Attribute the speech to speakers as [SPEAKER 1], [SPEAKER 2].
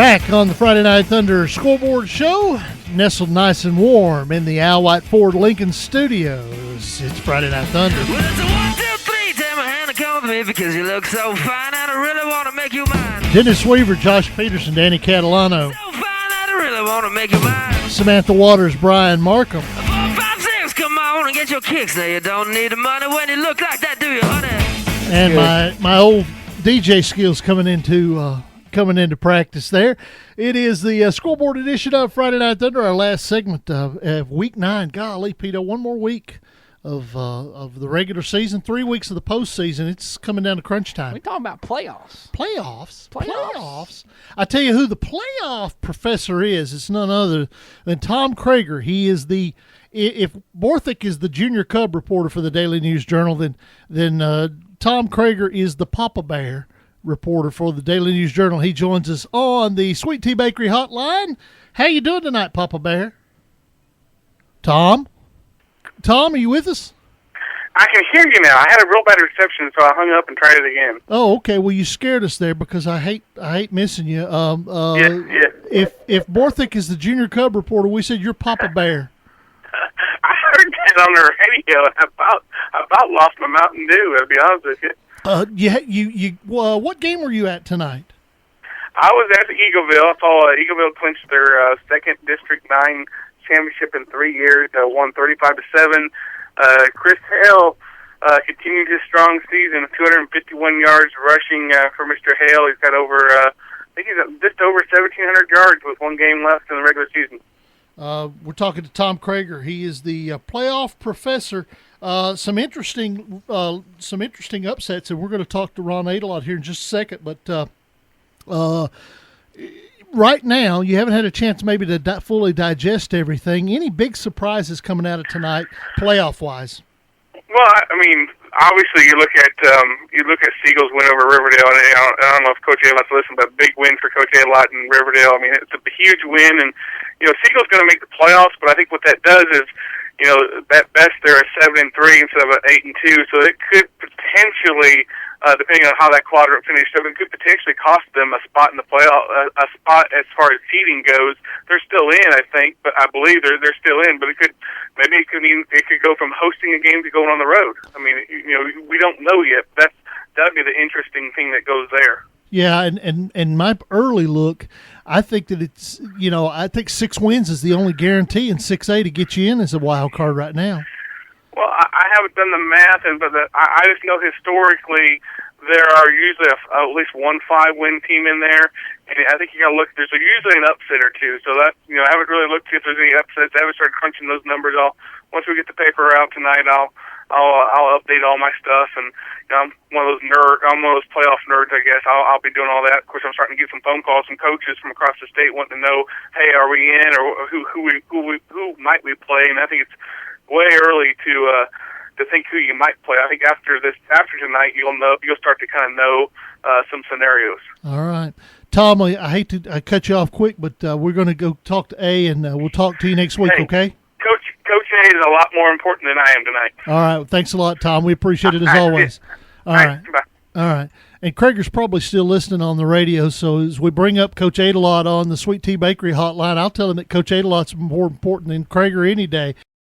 [SPEAKER 1] Back on the Friday Night Thunder Scoreboard Show, nestled nice and warm in the Al White Ford Lincoln Studios. It's Friday Night Thunder.
[SPEAKER 2] Well, it's a 1, 2, 3, take my hand and come with me because you look so fine and I really want to make you mine.
[SPEAKER 1] Dennis Weaver, Josh Peterson, Danny Catalano.
[SPEAKER 2] So fine and I really want to make you mine.
[SPEAKER 1] Samantha Waters, Brian Markham.
[SPEAKER 2] 4, 5, 6, come on and get your kicks. Now you don't need the money when you look like that, do you, honey?
[SPEAKER 1] And my old DJ skills coming into practice there. It is the scoreboard edition of Friday Night Thunder, our last segment of Week 9. Golly, Pito, one more week of the regular season, 3 weeks of the postseason. It's coming down to crunch time.
[SPEAKER 3] We're talking about playoffs.
[SPEAKER 1] Playoffs. I tell you who the playoff professor is. It's none other than Tom Kreager. He is if Borthwick is the junior cub reporter for the Daily News Journal, then Tom Kreager is the Papa Bear reporter for the Daily News Journal. He joins us on the Sweet Tea Bakery hotline. How you doing tonight, Papa Bear? Tom, are you with us?
[SPEAKER 4] I can hear you now. I had a real bad reception, so I hung up and tried it again.
[SPEAKER 1] Oh, okay. Well, you scared us there because I hate missing you.
[SPEAKER 4] Yeah.
[SPEAKER 1] If Borthwick is the junior cub reporter, we said you're Papa Bear.
[SPEAKER 4] I heard that on the radio. I about lost my Mountain Dew, to be honest with you.
[SPEAKER 1] What game were you at tonight?
[SPEAKER 4] I was at the Eagleville. I saw Eagleville clinch their second District 9 championship in 3 years. Won 35-7. Chris Hale continued his strong season, 251 yards rushing for Mr. Hale. He's got over, I think he's at just over 1,700 yards with one game left in the regular season.
[SPEAKER 1] We're talking to Tom Kreager. He is the playoff professor. Some interesting upsets, and we're going to talk to Ron Adelot here in just a second. But right now, you haven't had a chance maybe to fully digest everything. Any big surprises coming out of tonight, playoff-wise?
[SPEAKER 4] Well, I mean, obviously you look at Siegel's win over Riverdale, and I don't know if Coach Adelot's listening, but big win for Coach Adelot in Riverdale. I mean, it's a huge win, and Siegel's going to make the playoffs. But I think what that does is, at best they're a 7-3 instead of an 8-2, so it could potentially, depending on how that quadrant finished up, it could potentially cost them a spot in the playoff, a spot as far as seeding goes. They're still in, I think, but I believe they're still in. But it could go from hosting a game to going on the road. I mean, we don't know yet. That'd be the interesting thing that goes there. Yeah,
[SPEAKER 1] and my early look, I think that it's I think 6 wins is the only guarantee, and 6A to get you in as a wild card right now.
[SPEAKER 4] Well, I haven't done the math, but I just know historically there are usually at least one 5-win team in there, and I think you got to look. There's usually an upset or two, so that I haven't really looked to see if there's any upsets. I haven't started crunching those numbers. Once we get the paper out tonight, I'll update all my stuff, and I'm one of those playoff nerds, I guess. I'll be doing all that. Of course, I'm starting to get some phone calls from coaches from across the state wanting to know, hey, are we in, or who might we play? And I think it's way early to think who you might play. I think after tonight, you'll start to kind of know some scenarios.
[SPEAKER 1] All right, Tom. I hate to cut you off quick, but we're going to go talk to A, and we'll talk to you next week.
[SPEAKER 4] Hey,
[SPEAKER 1] okay?
[SPEAKER 4] Coach A is a lot more important than I am tonight.
[SPEAKER 1] All right. Well, thanks a lot, Tom. We appreciate it as always. All right.
[SPEAKER 4] Bye.
[SPEAKER 1] All right. And Kreager's probably still listening on the radio, so as we bring up Coach Adelot on the Sweet Tea Bakery hotline, I'll tell him that Coach Adelot's more important than Kreager any day.